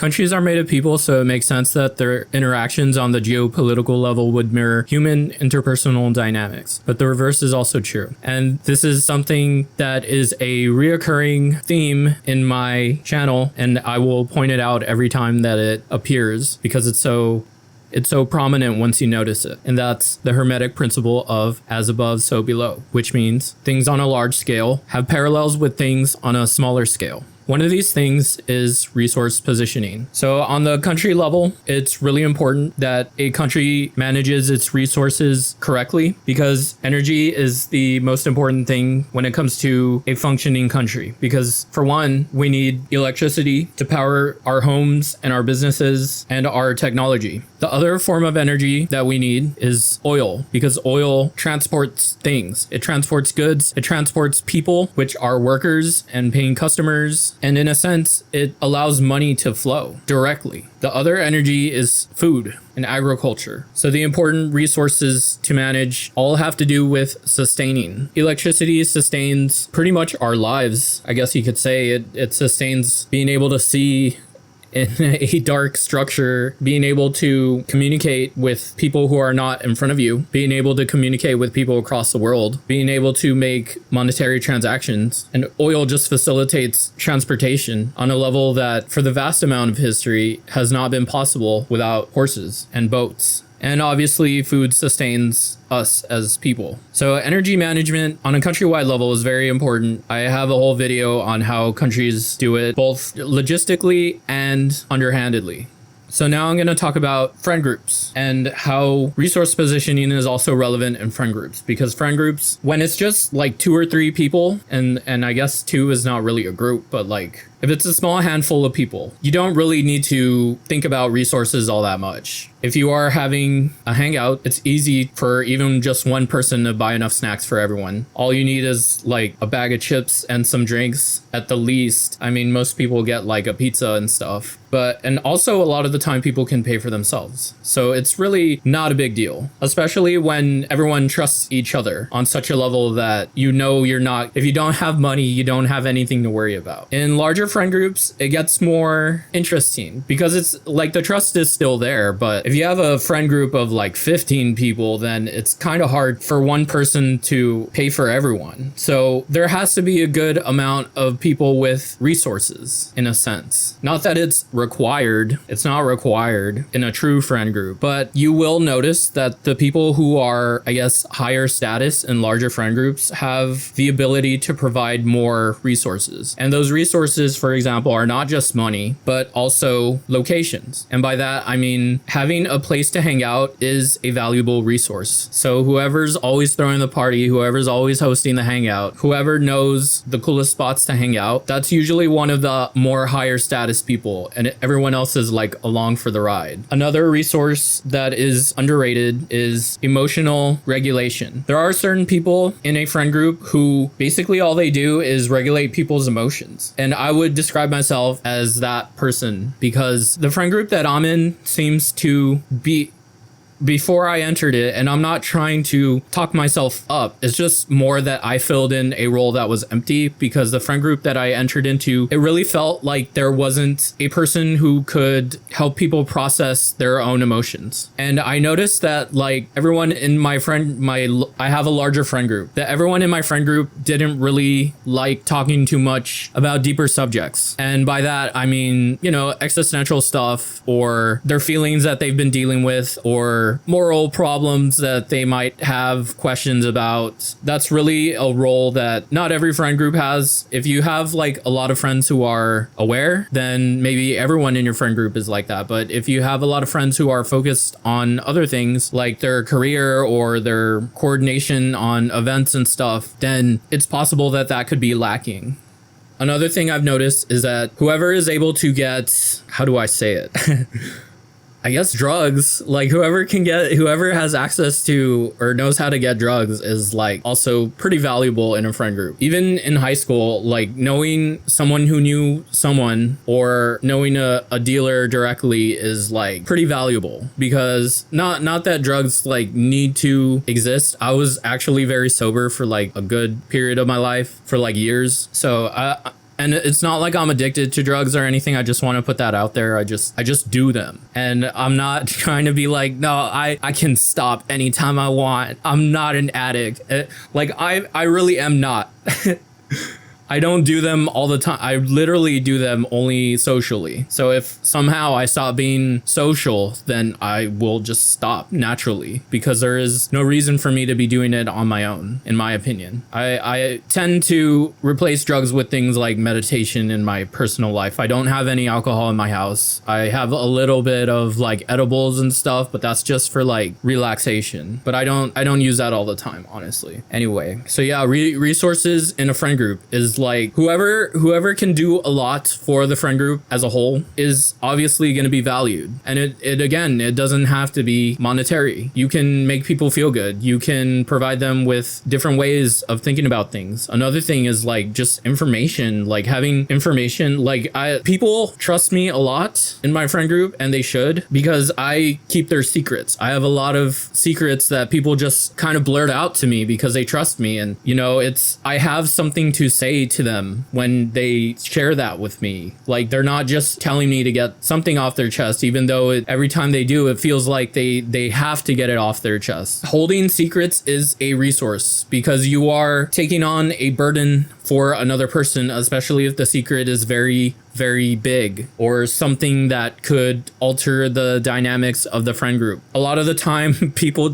Countries are made of people, so it makes sense that their interactions on the geopolitical level would mirror human interpersonal dynamics. But the reverse is also true. And this is something that is a reoccurring theme in my channel, and I will point it out every time that it appears because it's so prominent once you notice it. And that's the Hermetic principle of as above, so below, which means things on a large scale have parallels with things on a smaller scale. One of these things is resource positioning. So on the country level, it's really important that a country manages its resources correctly because energy is the most important thing when it comes to a functioning country. Because for one, we need electricity to power our homes and our businesses and our technology. The other form of energy that we need is oil, because oil transports things. It transports goods, it transports people, which are workers and paying customers. And in a sense, it allows money to flow directly. The other energy is food and agriculture. So the important resources to manage all have to do with sustaining. Electricity sustains pretty much our lives. I guess you could say it sustains being able to see in a dark structure, being able to communicate with people who are not in front of you, being able to communicate with people across the world, being able to make monetary transactions. And oil just facilitates transportation on a level that for the vast amount of history has not been possible without horses and boats. And obviously food sustains us as people. So energy management on a countrywide level is very important. I have a whole video on how countries do it both logistically and underhandedly. So now I'm going to talk about friend groups and how resource positioning is also relevant in friend groups, because friend groups, when it's just like 2 or 3 people, and I guess 2 is not really a group, but like if it's a small handful of people, you don't really need to think about resources all that much. If you are having a hangout, it's easy for even just one person to buy enough snacks for everyone. All you need is like a bag of chips and some drinks at the least. I mean, most people get like a pizza and stuff, and also a lot of the time people can pay for themselves. So it's really not a big deal, especially when everyone trusts each other on such a level that you know if you don't have money, you don't have anything to worry about. In larger friend groups, it gets more interesting because it's like the trust is still there, but if you have a friend group of like 15 people, then it's kind of hard for one person to pay for everyone. So there has to be a good amount of people with resources in a sense. Not that it's required. It's not required in a true friend group, but you will notice that the people who are, I guess, higher status in larger friend groups have the ability to provide more resources. And those resources, for example, are not just money, but also locations. And by that, I mean having a place to hang out is a valuable resource. So whoever's always throwing the party, whoever's always hosting the hangout, whoever knows the coolest spots to hang out, that's usually one of the more higher status people, and everyone else is like along for the ride. Another resource that is underrated is emotional regulation. There are certain people in a friend group who basically all they do is regulate people's emotions. And I would describe myself as that person because the friend group that I'm in seems to be, before I entered it, and I'm not trying to talk myself up, it's just more that I filled in a role that was empty because the friend group that I entered into, it really felt like there wasn't a person who could help people process their own emotions. And I noticed that like everyone in I have a larger friend group, that everyone in my friend group didn't really like talking too much about deeper subjects. And by that, I mean, existential stuff or their feelings that they've been dealing with or moral problems that they might have questions about. That's really a role that not every friend group has. If you have like a lot of friends who are aware, then maybe everyone in your friend group is like that. But if you have a lot of friends who are focused on other things like their career or their coordination on events and stuff, then it's possible that that could be lacking. Another thing I've noticed is that whoever is able to get, how do I say it? I guess drugs, like whoever has access to or knows how to get drugs is like also pretty valuable in a friend group. Even in high school, like knowing someone who knew someone or knowing a dealer directly is like pretty valuable because not that drugs like need to exist. I was actually very sober for like a good period of my life for like years. So And it's not like I'm addicted to drugs or anything. I just want to put that out there. I just do them. And I'm not trying to be like, no, I can stop anytime I want. I'm not an addict. Like I really am not. I don't do them all the time. I literally do them only socially. So if somehow I stop being social, then I will just stop naturally, because there is no reason for me to be doing it on my own, in my opinion. I tend to replace drugs with things like meditation in my personal life. I don't have any alcohol in my house. I have a little bit of like edibles and stuff, but that's just for like relaxation. But I don't use that all the time, honestly. Anyway, so yeah, resources in a friend group is like whoever can do a lot for the friend group as a whole is obviously going to be valued. And it doesn't have to be monetary. You can make people feel good. You can provide them with different ways of thinking about things. Another thing is like just information, like having information. Like people trust me a lot in my friend group, and they should, because I keep their secrets. I have a lot of secrets that people just kind of blurt out to me because they trust me. And you know, I have something to say to them when they share that with me. Like they're not just telling me to get something off their chest, even though every time they do, it feels like they have to get it off their chest. Holding secrets is a resource, because you are taking on a burden for another person, especially if the secret is very, very big or something that could alter the dynamics of the friend group. A lot of the time, people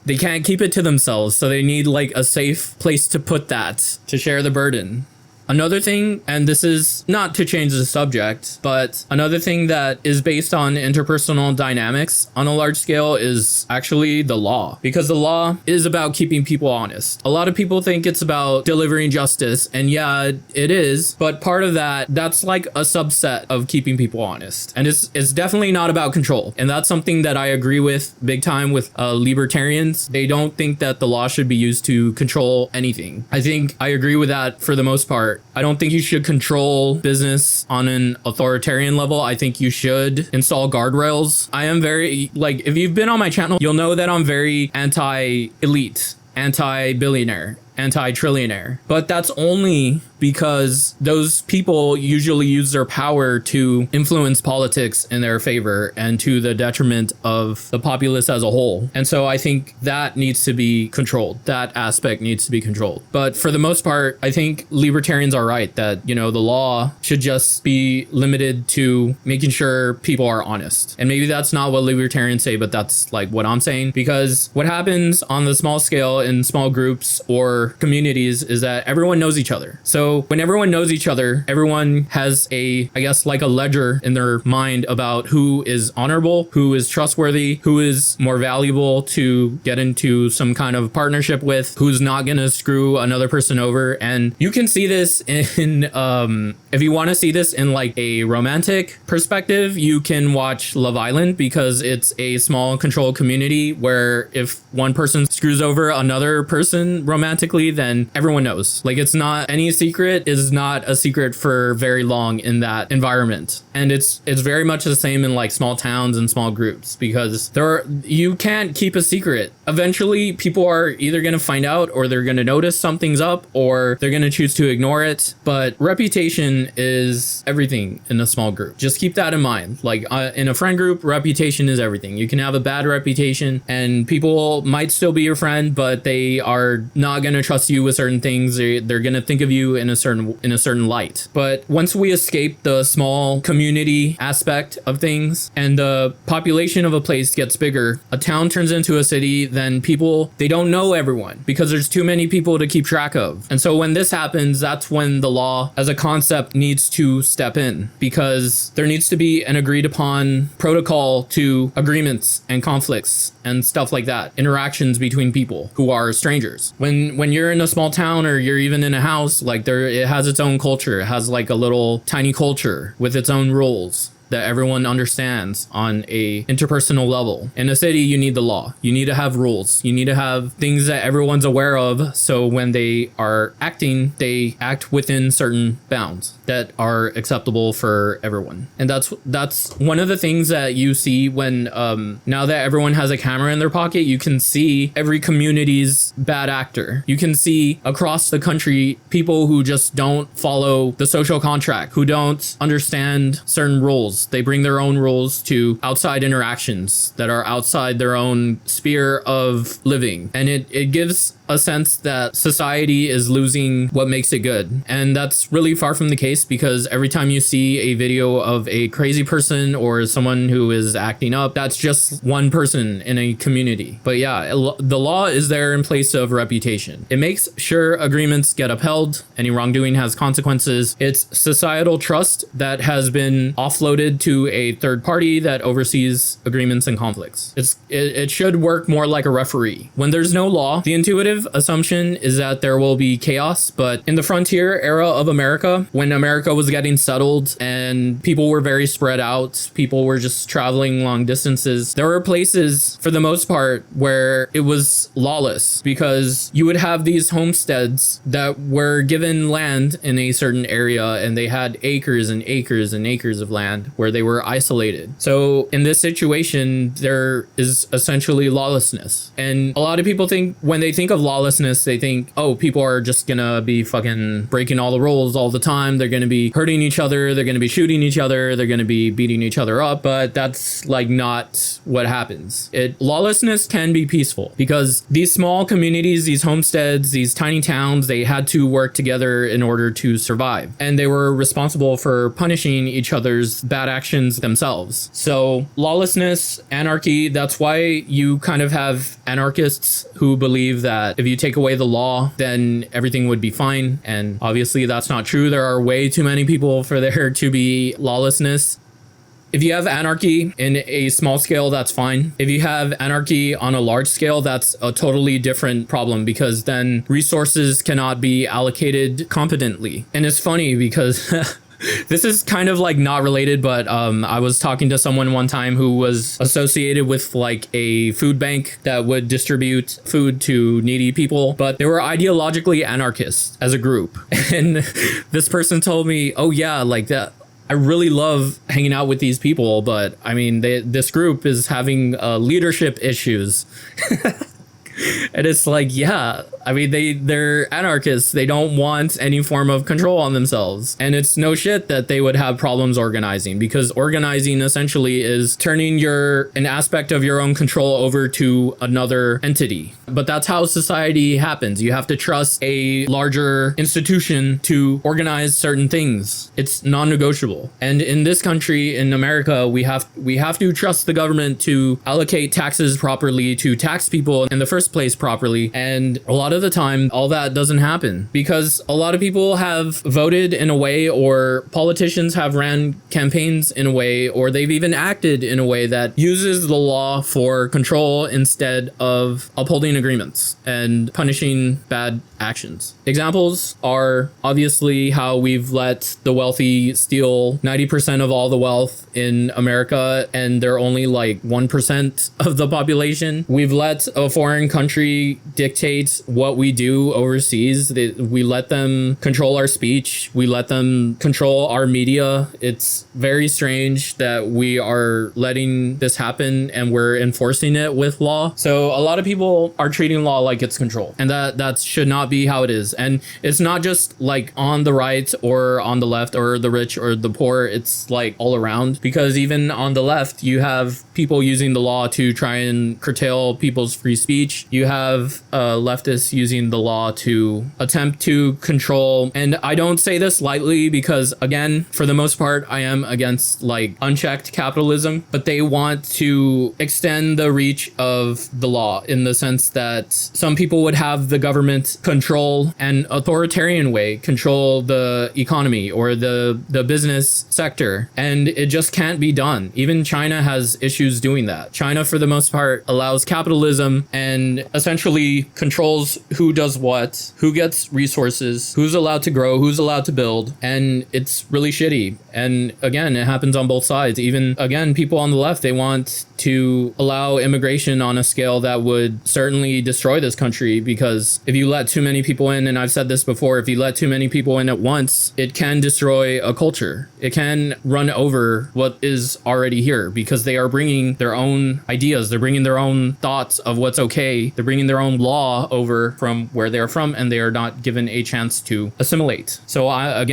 they can't keep it to themselves, so they need like a safe place to put that, to share the burden. Another thing, and this is not to change the subject, but another thing that is based on interpersonal dynamics on a large scale is actually the law, because the law is about keeping people honest. A lot of people think it's about delivering justice, and yeah, it is, but part of that's like a subset of keeping people honest. And it's definitely not about control. And that's something that I agree with big time with libertarians. They don't think that the law should be used to control anything. I think I agree with that for the most part. I don't think you should control business on an authoritarian level. I think you should install guardrails. I am very, like, if you've been on my channel, you'll know that I'm very anti-elite, anti-billionaire, anti-trillionaire. But that's only because those people usually use their power to influence politics in their favor and to the detriment of the populace as a whole. And so I think that needs to be controlled. That aspect needs to be controlled. But for the most part, I think libertarians are right that, you know, the law should just be limited to making sure people are honest. And maybe that's not what libertarians say, but that's like what I'm saying, because what happens on the small scale in small groups or communities is that everyone knows each other. So when everyone knows each other, everyone has I guess like a ledger in their mind about who is honorable, who is trustworthy, who is more valuable to get into some kind of partnership with, who's not going to screw another person over. And you can see this in, if you want to see this in like a romantic perspective, you can watch Love Island, because it's a small controlled community where if one person screws over another person romantically, then everyone knows. Like, it's not any secret is not a secret for very long in that environment. And it's very much the same in like small towns and small groups, because you can't keep a secret. Eventually people are either going to find out, or they're going to notice something's up, or they're going to choose to ignore it. But reputation is everything in a small group. Just keep that in mind. Like in a friend group, reputation is everything. You can have a bad reputation and people might still be your friend, but they are not going to trust you with certain things. They're going to think of you in a certain light. But once we escape the small community aspect of things and the population of a place gets bigger, a town turns into a city, then people, they don't know everyone because there's too many people to keep track of. And so when this happens, that's when the law as a concept needs to step in, because there needs to be an agreed upon protocol to agreements and conflicts and stuff like that, interactions between people who are strangers. When you're in a small town, or you're even in a house, like it has its own culture. It has like a little tiny culture with its own rules. that everyone understands on a interpersonal level. In a city, you need the law. You need to have rules. You need to have things that everyone's aware of, so when they are acting, they act within certain bounds that are acceptable for everyone. And that's one of the things that you see when now that everyone has a camera in their pocket, you can see every community's bad actor. You can see across the country people who just don't follow the social contract, who don't understand certain rules. They bring their own rules to outside interactions that are outside their own sphere of living. And it gives a sense that society is losing what makes it good. And that's really far from the case, because every time you see a video of a crazy person or someone who is acting up, that's just one person in a community. But yeah, the law is there in place of reputation. It makes sure agreements get upheld. Any wrongdoing has consequences. It's societal trust that has been offloaded to a third party that oversees agreements and conflicts. It should work more like a referee. When there's no law, the intuitive assumption is that there will be chaos. But in the frontier era of America, when America was getting settled and people were very spread out, people were just traveling long distances, there were places for the most part where it was lawless, because you would have these homesteads that were given land in a certain area, and they had acres and acres and acres of land where they were isolated. So in this situation, there is essentially lawlessness. And a lot of people think, when they think of lawlessness, they think, oh, people are just gonna be fucking breaking all the rules all the time. They're gonna be hurting each other. They're gonna be shooting each other. They're gonna be beating each other up. But that's like not what happens. Lawlessness can be peaceful, because these small communities, these homesteads, these tiny towns, they had to work together in order to survive. And they were responsible for punishing each other's bad actions themselves. So lawlessness, anarchy, that's why you kind of have anarchists who believe that if you take away the law, then everything would be fine. And obviously that's not true. There are way too many people for there to be lawlessness. If you have anarchy in a small scale, that's fine. If you have anarchy on a large scale, that's a totally different problem, because then resources cannot be allocated competently. And it's funny because this is kind of like not related, but I was talking to someone one time who was associated with like a food bank that would distribute food to needy people, but they were ideologically anarchists as a group. And this person told me, oh yeah, like that, I really love hanging out with these people, but I mean, this group is having leadership issues. And it's like, yeah, I mean, they're anarchists. They don't want any form of control on themselves. And it's no shit that they would have problems organizing, because organizing essentially is turning an aspect of your own control over to another entity. But that's how society happens. You have to trust a larger institution to organize certain things. It's non-negotiable. And in this country, in America, we have to trust the government to allocate taxes properly, to tax people in the first place properly. And a lot of the time, all that doesn't happen, because a lot of people have voted in a way, or politicians have ran campaigns in a way, or they've even acted in a way that uses the law for control instead of upholding agreements and punishing bad actions. Examples are obviously how we've let the wealthy steal 90% of all the wealth in America, and they're only like 1% of the population. We've let a foreign country dictate what we do overseas. We let them control our speech. We let them control our media. It's very strange that we are letting this happen and we're enforcing it with law. So a lot of people are treating law like it's control, and that should not be how it is. And it's not just like on the right or on the left or the rich or the poor. It's like all around, because even on the left, you have people using the law to try and curtail people's free speech. You have leftists using the law to attempt to control. And I don't say this lightly, because again, for the most part, I am against like unchecked capitalism, but they want to extend the reach of the law in the sense that some people would have the government control an authoritarian way, control the economy or the business sector. And it just can't be done. Even China has issues doing that. China, for the most part, allows capitalism and essentially controls who does what, who gets resources, who's allowed to grow, who's allowed to build, and it's really shitty. And again, it happens on both sides. Even again, people on the left, they want to allow immigration on a scale that would certainly destroy this country, because if you let too many people in, and I've said this before, if you let too many people in at once, it can destroy a culture. It can run over what is already here, because they are bringing their own ideas, they're bringing their own thoughts of what's okay, they're bringing their own law over from where they're from, and they are not given a chance to assimilate. So I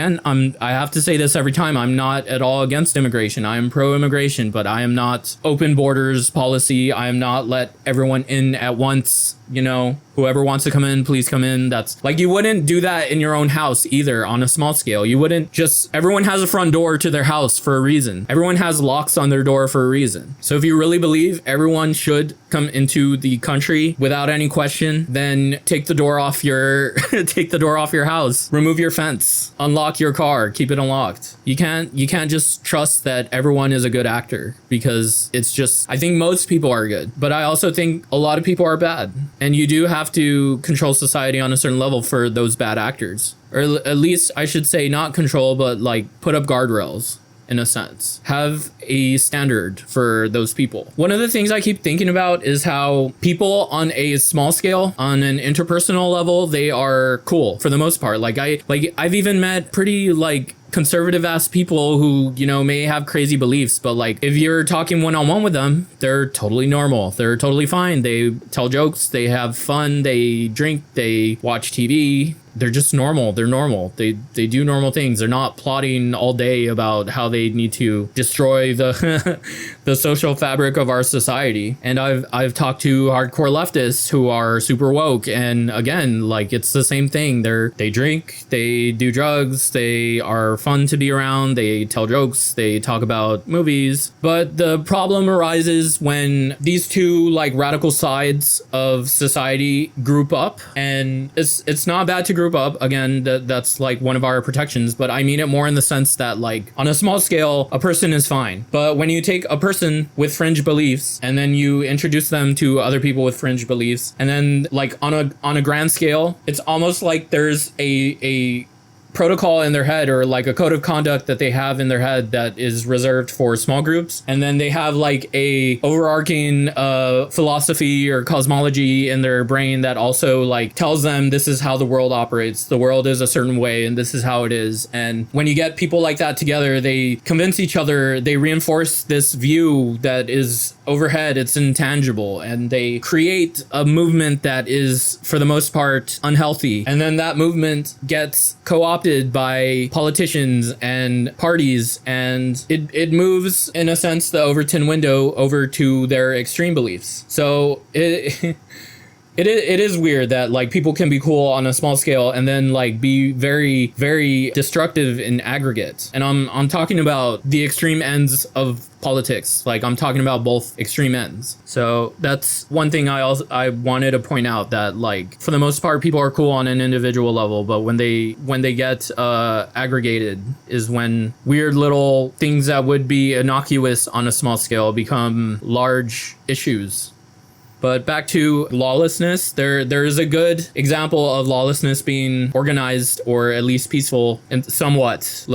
have to say this every time, I'm not at all against immigration. I am pro-immigration, but I am not open borders policy. I am not let everyone in at once. You know, whoever wants to come in, please come in. That's like, you wouldn't do that in your own house either on a small scale. You wouldn't just, everyone has a front door to their house for a reason. Everyone has locks on their door for a reason. So if you really believe everyone should come into the country without any question, then take the door off your take the door off your house, remove your fence, unlock your car, keep it unlocked. You can't just trust that everyone is a good actor, because it's just, I think most people are good, but I also think a lot of people are bad. And you do have to control society on a certain level for those bad actors. Or at least I should say not control, but like put up guardrails in a sense. Have a standard for those people. One of the things I keep thinking about is how people on a small scale, on an interpersonal level, they are cool for the most part. I've even met pretty conservative ass people who, you know, may have crazy beliefs, but like if you're talking one-on-one with them, they're totally normal. They're totally fine. They tell jokes, they have fun, they drink, they watch TV. They're just normal. They're normal. They do normal things. They're not plotting all day about how they need to destroy the the social fabric of our society. And I've talked to hardcore leftists who are super woke, and again, like, it's the same thing. They drink, they do drugs, they are fun to be around, they tell jokes, they talk about movies. But the problem arises when these two like radical sides of society group up, and it's not bad to group up. Again, that's like one of our protections, but I mean it more in the sense that, like, on a small scale, a person is fine. But when you take a person with fringe beliefs and then you introduce them to other people with fringe beliefs, and then like on a grand scale, it's almost like there's a protocol in their head, or like a code of conduct that they have in their head that is reserved for small groups, and then they have like a overarching philosophy or cosmology in their brain that also like tells them this is how the world operates. The world is a certain way and this is how it is. And when you get people like that together, they convince each other, they reinforce this view that is overhead, it's intangible, and they create a movement that is for the most part unhealthy. And then that movement gets co-opted by politicians and parties, and it moves, in a sense, the Overton window over to their extreme beliefs. So it is weird that like people can be cool on a small scale and then like be very, very destructive in aggregate. And I'm talking about the extreme ends of politics. Like, I'm talking about both extreme ends. So that's one thing I wanted to point out, that like for the most part people are cool on an individual level, but when they get aggregated is when weird little things that would be innocuous on a small scale become large issues. But back to lawlessness, there is a good example of lawlessness being organized, or at least peaceful, and somewhat.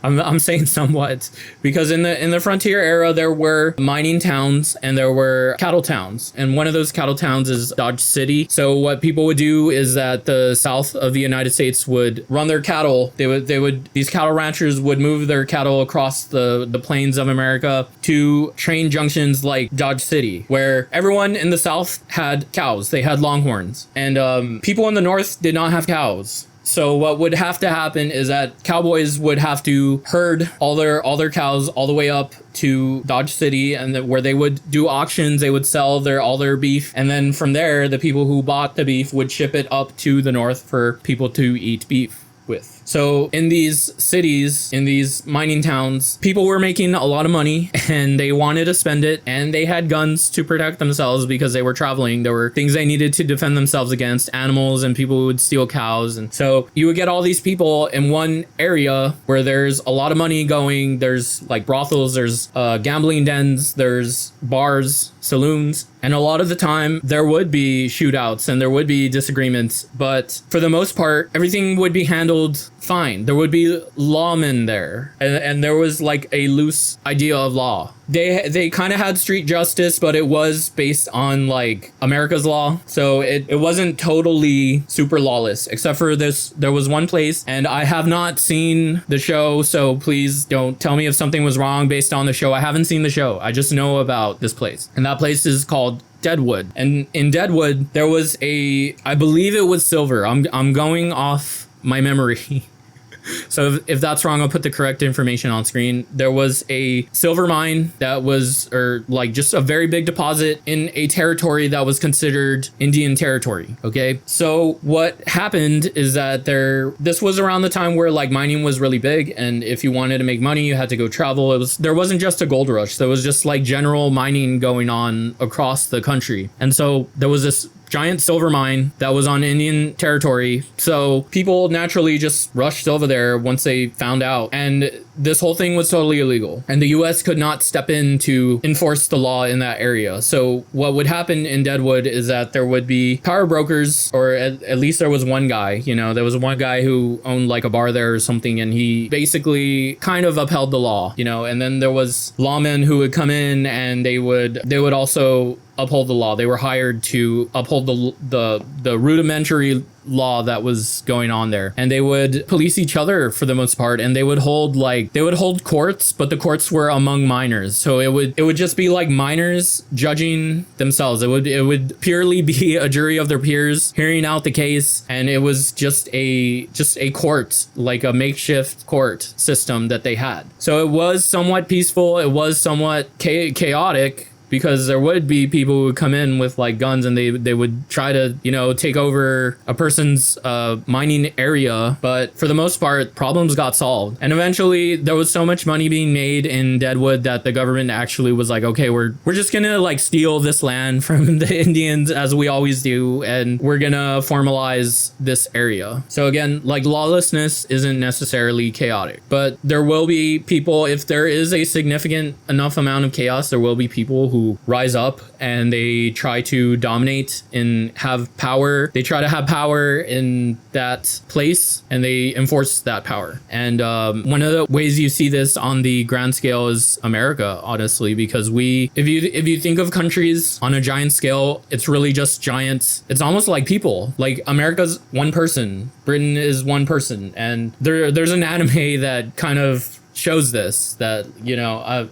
I'm saying somewhat, because in the frontier era there were mining towns and there were cattle towns, and one of those cattle towns is Dodge City. So what people would do is that the south of the United States would run their cattle. These cattle ranchers would move their cattle across the plains of America to train junctions like Dodge City, where everyone in the south had cows. They had longhorns, and people in the north did not have cows. So what would have to happen is that cowboys would have to herd all their cows all the way up to Dodge City, and where they would do auctions, they would sell all their beef, and then from there the people who bought the beef would ship it up to the north for people to eat beef with. So in these cities, in these mining towns, people were making a lot of money and they wanted to spend it, and they had guns to protect themselves because they were traveling. There were things they needed to defend themselves against, animals and people who would steal cows. And so you would get all these people in one area where there's a lot of money going. There's like brothels, there's gambling dens, there's bars, saloons. And a lot of the time there would be shootouts and there would be disagreements, but for the most part, everything would be handled fine. There would be lawmen there, and there was like a loose idea of law. They kind of had street justice, but it was based on like America's law. So it wasn't totally super lawless, except for this. There was one place, and I have not seen the show, so please don't tell me if something was wrong based on the show. I haven't seen the show. I just know about this place. And that place is called Deadwood. And in Deadwood, there was I believe it was silver. I'm going off my memory. So if that's wrong, I'll put the correct information on screen. There was a silver mine that was, or like just a very big deposit in a territory that was considered Indian territory. Okay. So what happened is that this was around the time where like mining was really big. And if you wanted to make money, you had to go travel. There wasn't just a gold rush. There was just like general mining going on across the country. And so there was this giant silver mine that was on Indian territory. So people naturally just rushed over there once they found out. And this whole thing was totally illegal. And the US could not step in to enforce the law in that area. So what would happen in Deadwood is that there would be power brokers, or at least there was one guy, there was one guy who owned like a bar there or something. And he basically kind of upheld the law, and then there was lawmen who would come in and they would also uphold the law. They were hired to uphold the rudimentary law that was going on there, and they would police each other for the most part, and they would hold courts, but the courts were among miners. So it would just be like miners judging themselves. It would purely be a jury of their peers hearing out the case, and it was just a court, like a makeshift court system that they had. So it was somewhat peaceful. It was somewhat chaotic, because there would be people who would come in with like guns, and they would try to, take over a person's mining area. But for the most part, problems got solved. And eventually there was so much money being made in Deadwood that the government actually was like, okay, we're just gonna like steal this land from the Indians, as we always do, and we're gonna formalize this area. So again, like, lawlessness isn't necessarily chaotic, but there will be people, if there is a significant enough amount of chaos, there will be people who rise up and they try to dominate and have power. They try to have power in that place, and they enforce that power. And one of the ways you see this on the grand scale is America, honestly, because if you think of countries on a giant scale, it's really just giant. It's almost like people. Like, America's one person, Britain is one person, and there's an anime that kind of shows this, that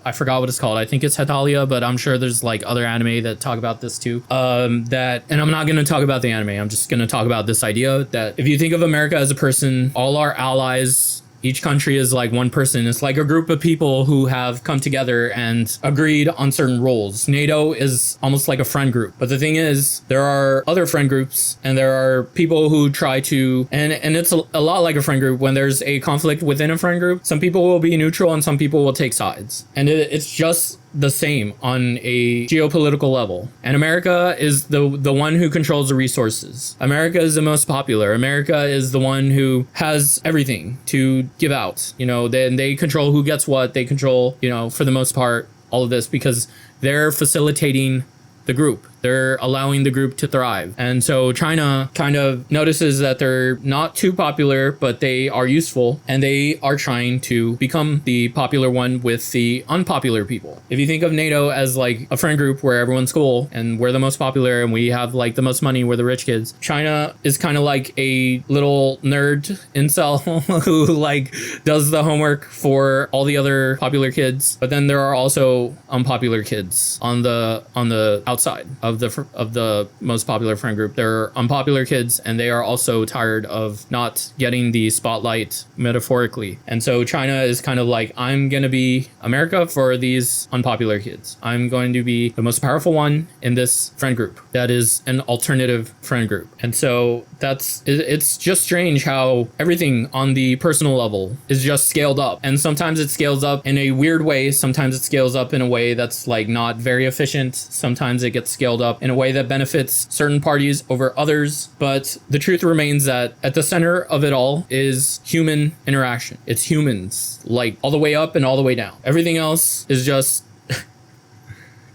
I forgot what it's called. I think it's Hetalia, but I'm sure there's like other anime that talk about this too. And I'm not going to talk about the anime. I'm just going to talk about this idea that if you think of America as a person, all our allies, each country is like one person. It's like a group of people who have come together and agreed on certain roles. NATO is almost like a friend group. But the thing is, there are other friend groups, and there are people who try to, and it's a lot like a friend group. When there's a conflict within a friend group, some people will be neutral and some people will take sides. And it's just the same on a geopolitical level. And America is the one who controls the resources. America is the most popular. America is the one who has everything to give out. They control who gets what. They control, for the most part, all of this, because they're facilitating the group. They're allowing the group to thrive. And so China kind of notices that they're not too popular, but they are useful, and they are trying to become the popular one with the unpopular people. If you think of NATO as like a friend group where everyone's cool and we're the most popular and we have like the most money, we're the rich kids, China is kind of like a little nerd incel who like does the homework for all the other popular kids. But then there are also unpopular kids on the outside of of the most popular friend group. They're unpopular kids, and they are also tired of not getting the spotlight metaphorically. And so China is kind of like, I'm going to be America for these unpopular kids. I'm going to be the most powerful one in this friend group that is an alternative friend group. And so it's just strange how everything on the personal level is just scaled up. And sometimes it scales up in a weird way. Sometimes it scales up in a way that's like not very efficient. Sometimes it gets scaled up in a way that benefits certain parties over others. But the truth remains that at the center of it all is human interaction. It's humans, like all the way up and all the way down. Everything else is just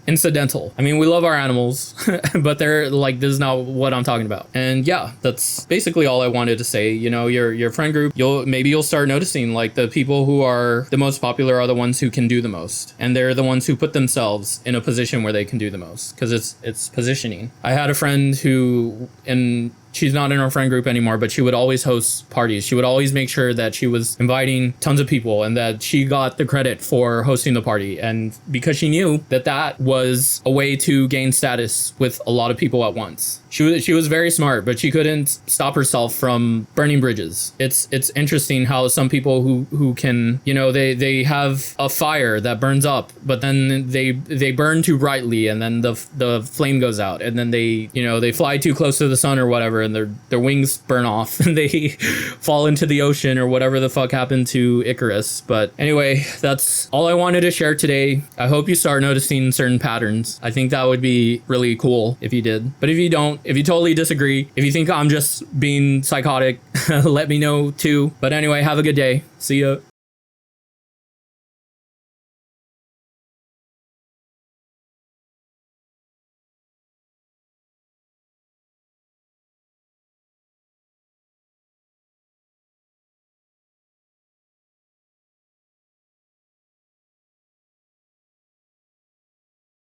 incidental. I mean, we love our animals, but they're like, this is not what I'm talking about. And yeah, that's basically all I wanted to say. You know, your friend group, you'll start noticing like the people who are the most popular are the ones who can do the most, and they're the ones who put themselves in a position where they can do the most, because it's positioning. I had a friend who, and she's not in our friend group anymore, but she would always host parties. She would always make sure that she was inviting tons of people and that she got the credit for hosting the party. And because she knew that that was a way to gain status with a lot of people at once. She was very smart, but she couldn't stop herself from burning bridges. It's interesting how some people who can, you know, they have a fire that burns up, but then they burn too brightly, and then the flame goes out, and then they fly too close to the sun or whatever, and their wings burn off and they fall into the ocean or whatever the fuck happened to Icarus. But anyway, that's all I wanted to share today. I hope you start noticing certain patterns. I think that would be really cool if you did. But if you don't, if you totally disagree, if you think I'm just being psychotic, let me know too. But anyway, have a good day. See ya.